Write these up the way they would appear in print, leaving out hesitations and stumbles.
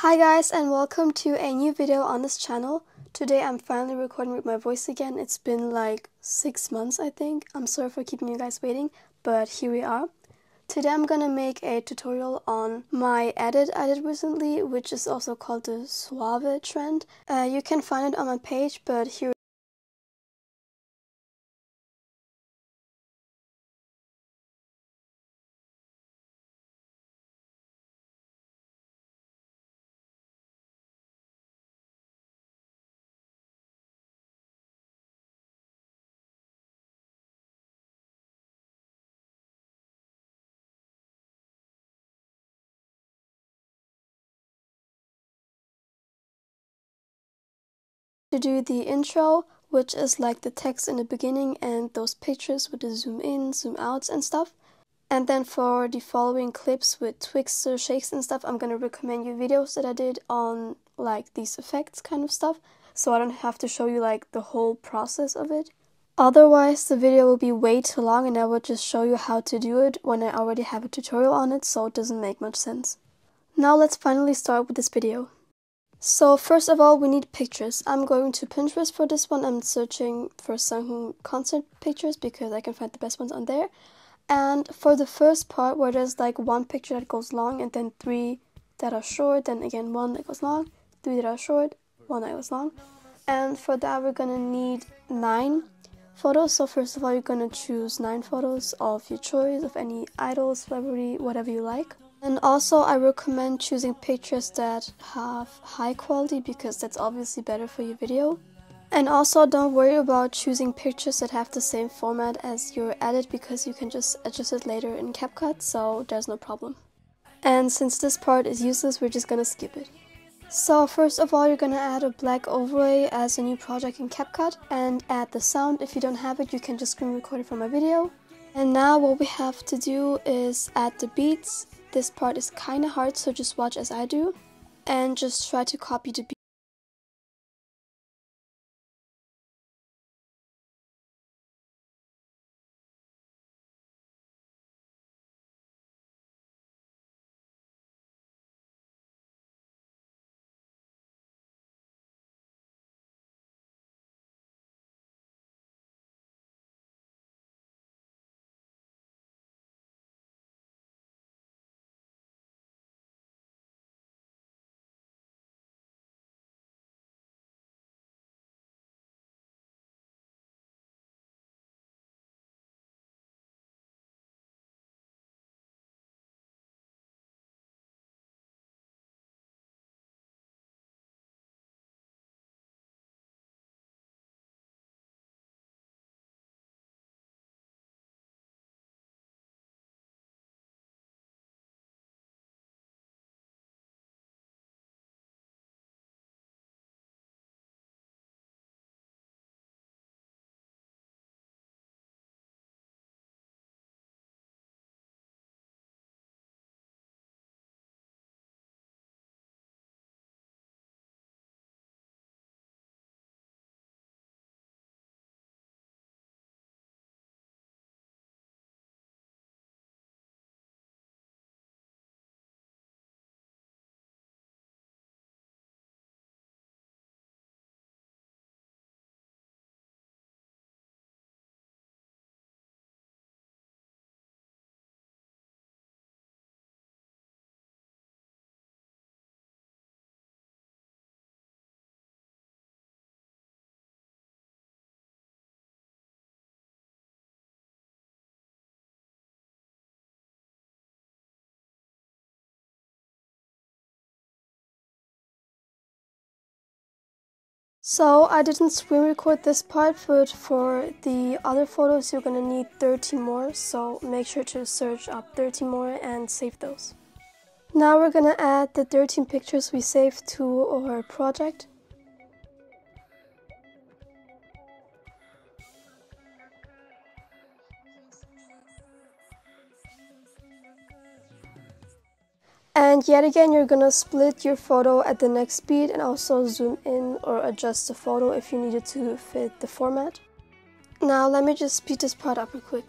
Hi guys, and welcome to a new video on this channel. Today I'm finally recording with my voice again. It's been like 6 months, I think. I'm sorry for keeping you guys waiting, but here we are. Today I'm gonna make a tutorial on my edit I did recently, which is also called the SUAVE trend. You can find it on my page, but here to do the intro, which is like the text in the beginning and those pictures with the zoom in, zoom outs and stuff. And then for the following clips with twists or shakes and stuff, I'm gonna recommend you videos that I did on like these effects kind of stuff, so I don't have to show you like the whole process of it. Otherwise, the video will be way too long and I will just show you how to do it when I already have a tutorial on it, so it doesn't make much sense. Now let's finally start with this video. So first of all, we need pictures. I'm going to Pinterest for this one. I'm searching for some concert pictures because I can find the best ones on there. And for the first part where there's like one picture that goes long and then 3 that are short, then again 1 that goes long, 3 that are short, 1 that goes long. And for that we're gonna need 9 photos. So first of all, you're gonna choose 9 photos of your choice, of any idol, celebrity, whatever you like. And also I recommend choosing pictures that have high quality because that's obviously better for your video. And also don't worry about choosing pictures that have the same format as your edit because you can just adjust it later in CapCut, so there's no problem. And since this part is useless, we're just gonna skip it. So first of all, you're gonna add a black overlay as a new project in CapCut and add the sound. If you don't have it, you can just screen record it from my video. And now what we have to do is add the beats. This part is kinda hard, so just watch as I do and just try to copy the beat. So I didn't screen record this part, but for the other photos you're gonna need 30 more, so make sure to search up 30 more and save those. Now we're gonna add the 13 pictures we saved to our project. And yet again, you're gonna split your photo at the next speed and also zoom in or adjust the photo if you need it to fit the format. Now let me just speed this part up real quick.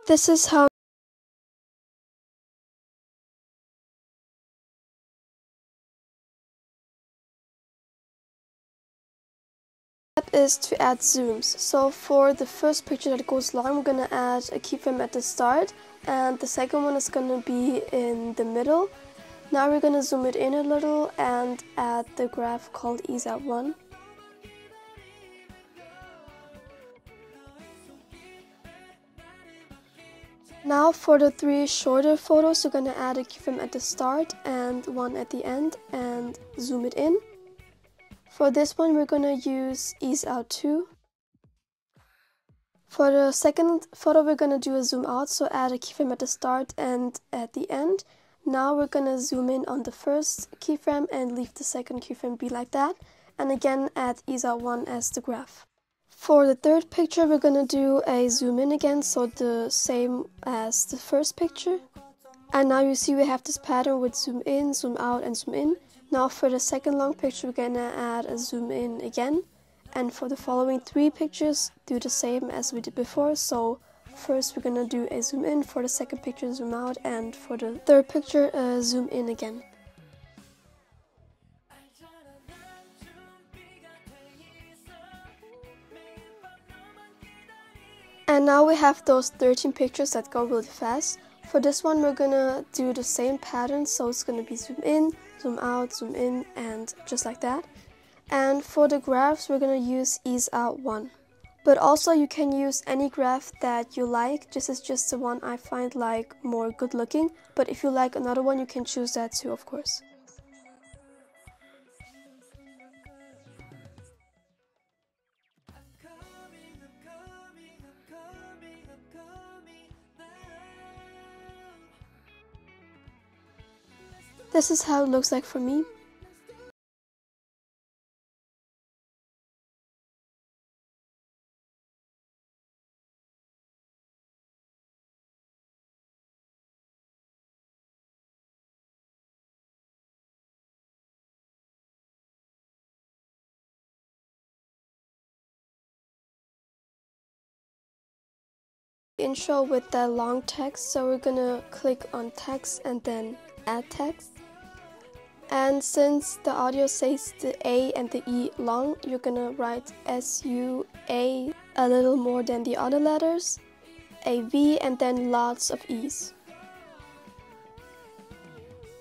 This is how is to add zooms. So for the first picture that goes long, we're gonna add a keyframe at the start, and the second one is gonna be in the middle. Now we're gonna zoom it in a little and add the graph called SUAVE. Now for the 3 shorter photos, we're gonna add a keyframe at the start and one at the end and zoom it in. For this one, we're gonna use SUAVE. For the second photo, we're gonna do a zoom out, so add a keyframe at the start and at the end. Now we're gonna zoom in on the first keyframe and leave the second keyframe be like that. And again, add SUAVE as the graph. For the third picture, we're gonna do a zoom in again, so the same as the first picture. And now you see we have this pattern with zoom in, zoom out, and zoom in. Now for the second long picture, we're gonna add a zoom in again. And for the following 3 pictures, do the same as we did before. So first we're gonna do a zoom in, for the second picture zoom out, and for the third picture zoom in again. And now we have those 13 pictures that go really fast. For this one, we're gonna do the same pattern, so it's gonna be zoom in, zoom out, zoom in, and just like that. And for the graphs, we're gonna use SUAVE. But also you can use any graph that you like. This is just the one I find like more good looking. But if you like another one, you can choose that too, of course. This is how it looks like for me. Intro with that long text, so we're gonna click on text and then add text. And since the audio says the A and the E long, you're gonna write SUA a little more than the other letters, a V, and then lots of E's.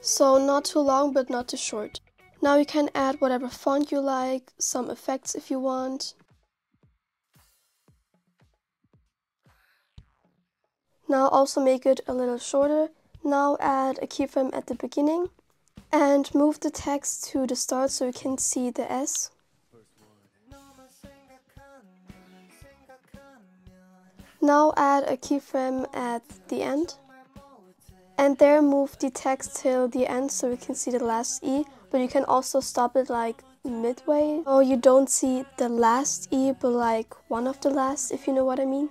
So not too long but not too short. Now you can add whatever font you like, some effects if you want. Now also make it a little shorter. Now add a keyframe at the beginning and move the text to the start so you can see the S. Now add a keyframe at the end. And there move the text till the end so you can see the last E, but you can also stop it like midway. So you don't see the last E, but like one of the last, if you know what I mean.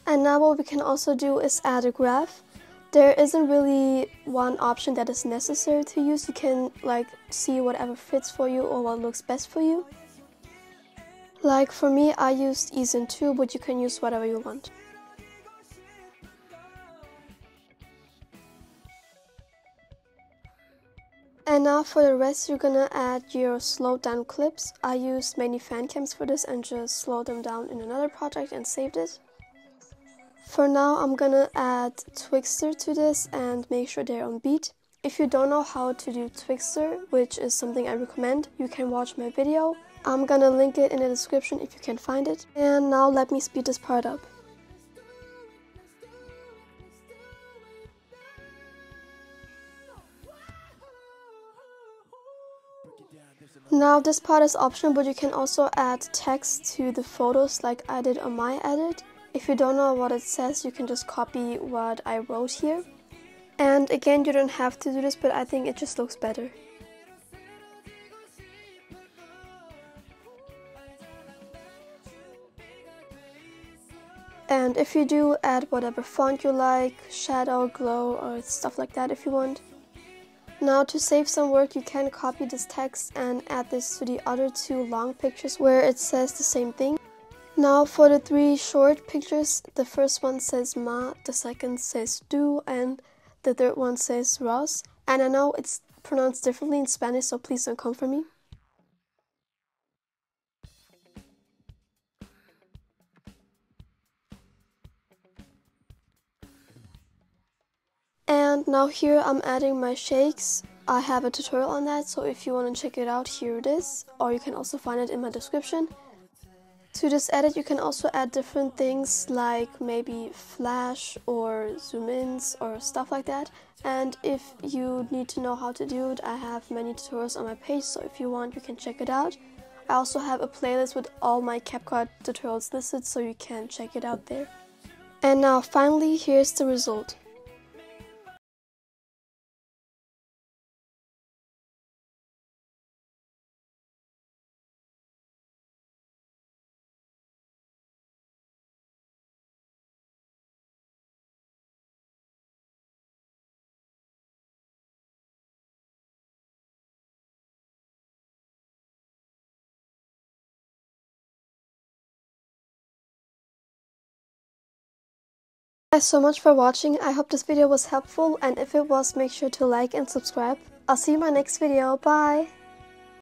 And now what we can also do is add a graph. There isn't really one option that is necessary to use. You can like see whatever fits for you or what looks best for you. Like for me, I used EASIN2, but you can use whatever you want. And now for the rest, you're gonna add your slowed down clips. I used many fan cams for this and just slowed them down in another project and saved it. For now, I'm gonna add Twixtor to this and make sure they're on beat. If you don't know how to do Twixtor, which is something I recommend, you can watch my video. I'm gonna link it in the description if you can find it. And now let me speed this part up. Now this part is optional, but you can also add text to the photos like I did on my edit. If you don't know what it says, you can just copy what I wrote here. And again, you don't have to do this, but I think it just looks better. And if you do, add whatever font you like, shadow, glow, or stuff like that if you want. Now to save some work, you can copy this text and add this to the other 2 long pictures where it says the same thing. Now for the 3 short pictures, the first one says Ma, the second says Du, and the third one says Ross. And I know it's pronounced differently in Spanish, so please don't come for me. And now here I'm adding my shakes. I have a tutorial on that, so if you want to check it out, here it is. Or you can also find it in my description. To this edit, you can also add different things like maybe flash or zoom ins or stuff like that. And if you need to know how to do it, I have many tutorials on my page, so if you want, you can check it out. I also have a playlist with all my CapCut tutorials listed, so you can check it out there. And now finally, here's the result. Thanks so much for watching. I hope this video was helpful, and if it was, make sure to like and subscribe. I'll see you in my next video. Bye!